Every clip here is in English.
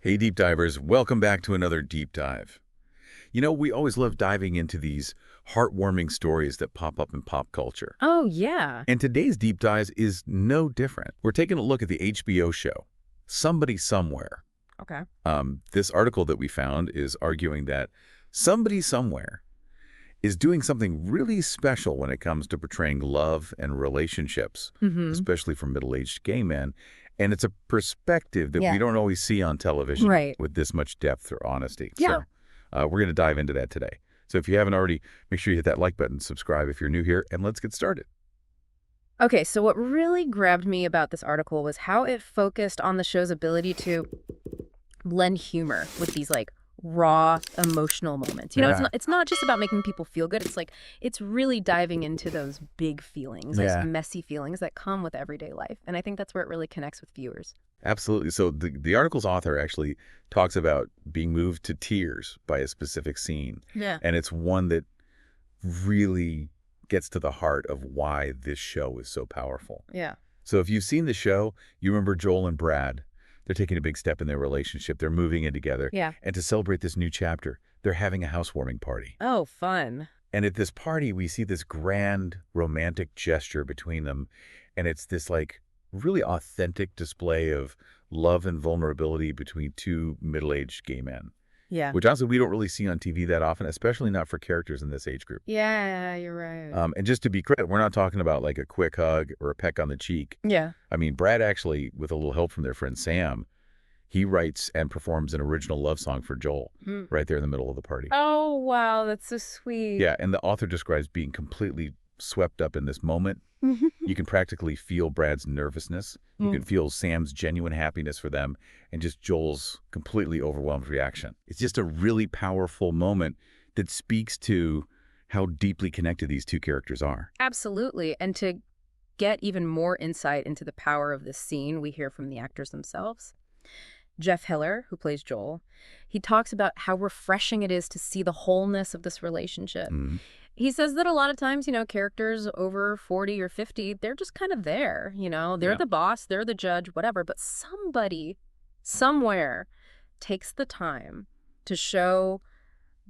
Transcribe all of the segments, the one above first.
Hey, deep divers, welcome back to another deep dive. You know, we always love diving into these heartwarming stories that pop up in pop culture. Oh, yeah. And today's deep dive is no different. We're taking a look at the HBO show, Somebody Somewhere. Okay. This article that we found is arguing that Somebody Somewhere is doing something really special when it comes to portraying love and relationships, especially for middle-aged gay men. And it's a perspective that we don't always see on television with this much depth or honesty. Yeah. So we're going to dive into that today. So if you haven't already, make sure you hit that like button, subscribe if you're new here, and let's get started. Okay, so what really grabbed me about this article was how it focused on the show's ability to blend humor with these raw emotional moments. You know, it's not just about making people feel good. It's really diving into those big feelings, those messy feelings that come with everyday life. And I think that's where it really connects with viewers. Absolutely. So the article's author actually talks about being moved to tears by a specific scene. Yeah. And it's one that really gets to the heart of why this show is so powerful. Yeah. So if you've seen the show, you remember Joel and Brad. They're taking a big step in their relationship. They're moving in together. Yeah. And to celebrate this new chapter, they're having a housewarming party. Oh, fun. And at this party, we see this grand romantic gesture between them. And it's this really authentic display of love and vulnerability between two middle-aged gay men. Yeah. Which honestly, we don't really see on TV that often, especially not for characters in this age group. Yeah, you're right. And just to be clear, we're not talking about a quick hug or a peck on the cheek. Yeah. I mean, Brad actually, with a little help from their friend Sam, he writes and performs an original love song for Joel right there in the middle of the party. Oh, wow. That's so sweet. Yeah, and the author describes being completely swept up in this moment. You can practically feel Brad's nervousness. You can feel Sam's genuine happiness for them and just Joel's completely overwhelmed reaction. It's just a really powerful moment that speaks to how deeply connected these two characters are. Absolutely. And to get even more insight into the power of this scene, we hear from the actors themselves. Jeff Hiller, who plays Joel, he talks about how refreshing it is to see the wholeness of this relationship. He says that a lot of times, characters over 40 or 50, they're just kind of there, they're the boss, they're the judge, whatever. But somebody, somewhere, takes the time to show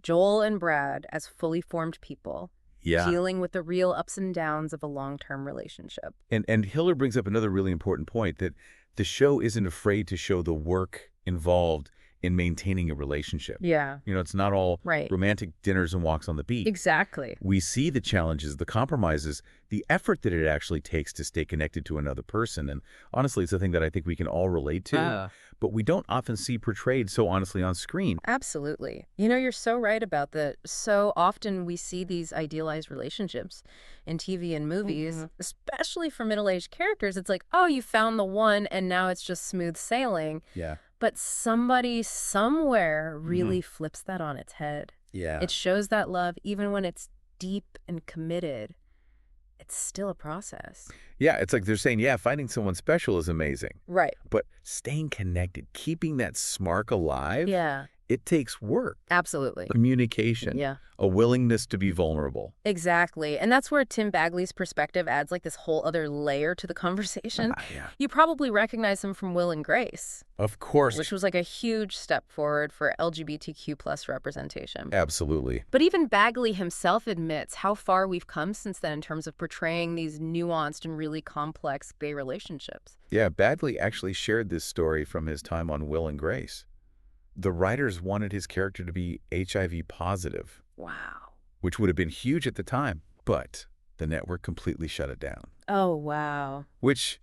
Joel and Brad as fully formed people, dealing with the real ups and downs of a long-term relationship. And Hiller brings up another really important point, that the show isn't afraid to show the work involved in maintaining a relationship. Yeah. It's not all romantic dinners and walks on the beach. Exactly. We see the challenges, the compromises, the effort that it actually takes to stay connected to another person. And honestly, it's a thing that I think we can all relate to, but we don't often see portrayed so honestly on screen. Absolutely. You're so right about that. So often we see these idealized relationships in TV and movies, especially for middle-aged characters. It's like, oh, you found the one and now it's just smooth sailing. Yeah. But somebody somewhere really flips that on its head. Yeah. It shows that love, even when it's deep and committed, it's still a process. Yeah, it's like they're saying, yeah, finding someone special is amazing. Right. But staying connected, keeping that spark alive, it takes work. Absolutely. Communication. Yeah. A willingness to be vulnerable. Exactly. And that's where Tim Bagley's perspective adds this whole other layer to the conversation. Yeah. You probably recognize him from Will and Grace. Of course. Which was a huge step forward for LGBTQ plus representation. Absolutely. But even Bagley himself admits how far we've come since then in terms of portraying these nuanced and really complex gay relationships. Yeah, Bagley actually shared this story from his time on Will and Grace. The writers wanted his character to be HIV positive. Wow. Which would have been huge at the time, but the network completely shut it down. Oh, wow. Which,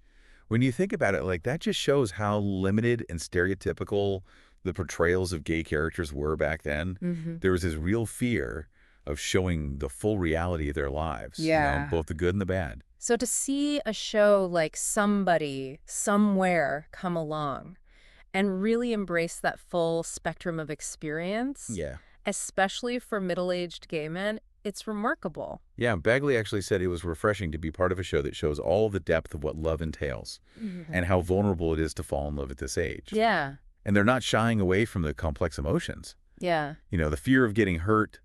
when you think about it, that just shows how limited and stereotypical the portrayals of gay characters were back then. There was this real fear of showing the full reality of their lives. Yeah. Both the good and the bad. So to see a show like Somebody, Somewhere come along and really embrace that full spectrum of experience, especially for middle-aged gay men, it's remarkable. Yeah, Bagley actually said it was refreshing to be part of a show that shows all the depth of what love entails and how vulnerable it is to fall in love at this age. Yeah. And they're not shying away from the complex emotions. Yeah. The fear of getting hurt,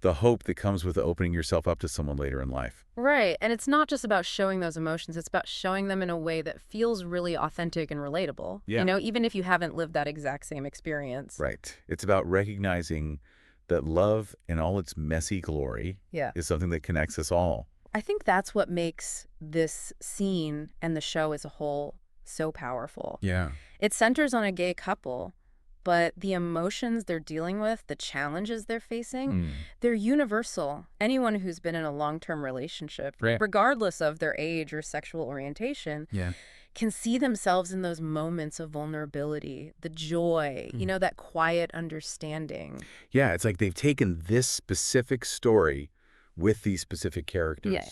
the hope that comes with opening yourself up to someone later in life. Right. And it's not just about showing those emotions. It's about showing them in a way that feels really authentic and relatable. Yeah. You know, even if you haven't lived that exact same experience. Right. It's about recognizing that love in all its messy glory Yeah. is something that connects us all. I think that's what makes this scene and the show as a whole so powerful. Yeah. It centers on a gay couple, but the emotions they're dealing with, the challenges they're facing, they're universal. Anyone who's been in a long-term relationship, Right. regardless of their age or sexual orientation, Yeah. can see themselves in those moments of vulnerability, the joy, you know, that quiet understanding. Yeah, it's like they've taken this specific story with these specific characters, Yeah.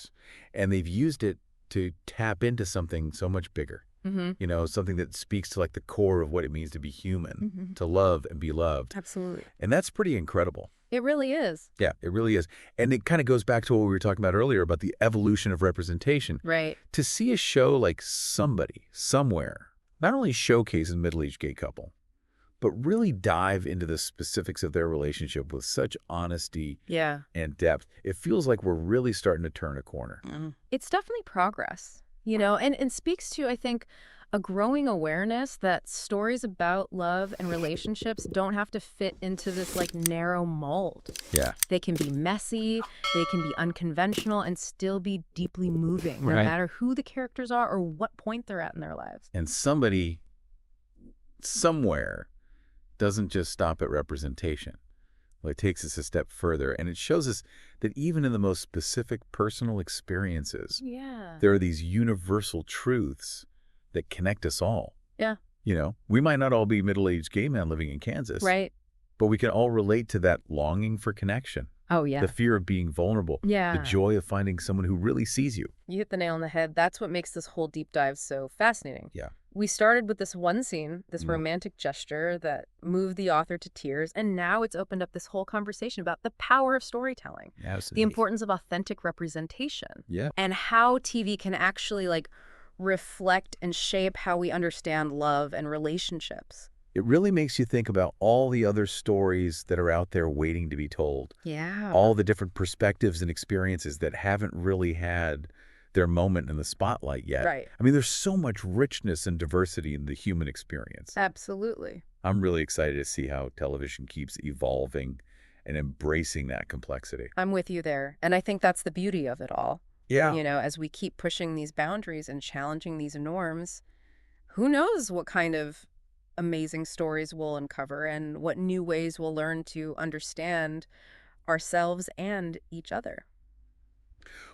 and they've used it to tap into something so much bigger. You know, something that speaks to like the core of what it means to be human, to love and be loved. Absolutely. And that's pretty incredible. It really is. Yeah, it really is. And it kind of goes back to what we were talking about earlier about the evolution of representation. Right. To see a show like Somebody, Somewhere, not only showcases a middle-aged gay couple, but really dive into the specifics of their relationship with such honesty Yeah. and depth, it feels like we're really starting to turn a corner. It's definitely progress, you know, and speaks to, I think, a growing awareness that stories about love and relationships don't have to fit into this like narrow mold. Yeah. They can be messy, they can be unconventional, and still be deeply moving, no Right. matter who the characters are or what point they're at in their lives. And Somebody, Somewhere, doesn't just stop at representation. Well, it takes us a step further, and it shows us that even in the most specific personal experiences, Yeah. there are these universal truths that connect us all. Yeah. You know, we might not all be middle-aged gay men living in Kansas, Right. but we can all relate to that longing for connection, Oh, yeah. the fear of being vulnerable, Yeah. the joy of finding someone who really sees you. You hit the nail on the head. That's what makes this whole deep dive so fascinating. Yeah. We started with this one scene, this romantic gesture that moved the author to tears, and now it's opened up this whole conversation about the power of storytelling, Absolutely. the importance of authentic representation, Yeah. and how TV can actually like reflect and shape how we understand love and relationships. It really makes you think about all the other stories that are out there waiting to be told. Yeah. All the different perspectives and experiences that haven't really had their moment in the spotlight yet. Right. I mean, there's so much richness and diversity in the human experience. Absolutely. I'm really excited to see how television keeps evolving and embracing that complexity. I'm with you there. And I think that's the beauty of it all. Yeah. You know, as we keep pushing these boundaries and challenging these norms, who knows what kind of amazing stories we'll uncover and what new ways we'll learn to understand ourselves and each other.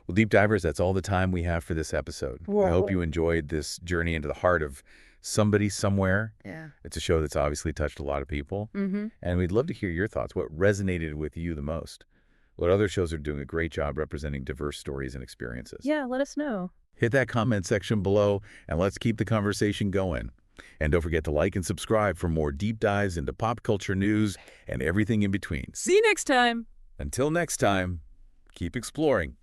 Well, Deep Divers, that's all the time we have for this episode. I hope you enjoyed this journey into the heart of Somebody, Somewhere. Yeah. It's a show that's obviously touched a lot of people. And we'd love to hear your thoughts. What resonated with you the most? What other shows are doing a great job representing diverse stories and experiences? Yeah, let us know. Hit that comment section below, and let's keep the conversation going. And don't forget to like and subscribe for more deep dives into pop culture news and everything in between. See you next time. Until next time, keep exploring.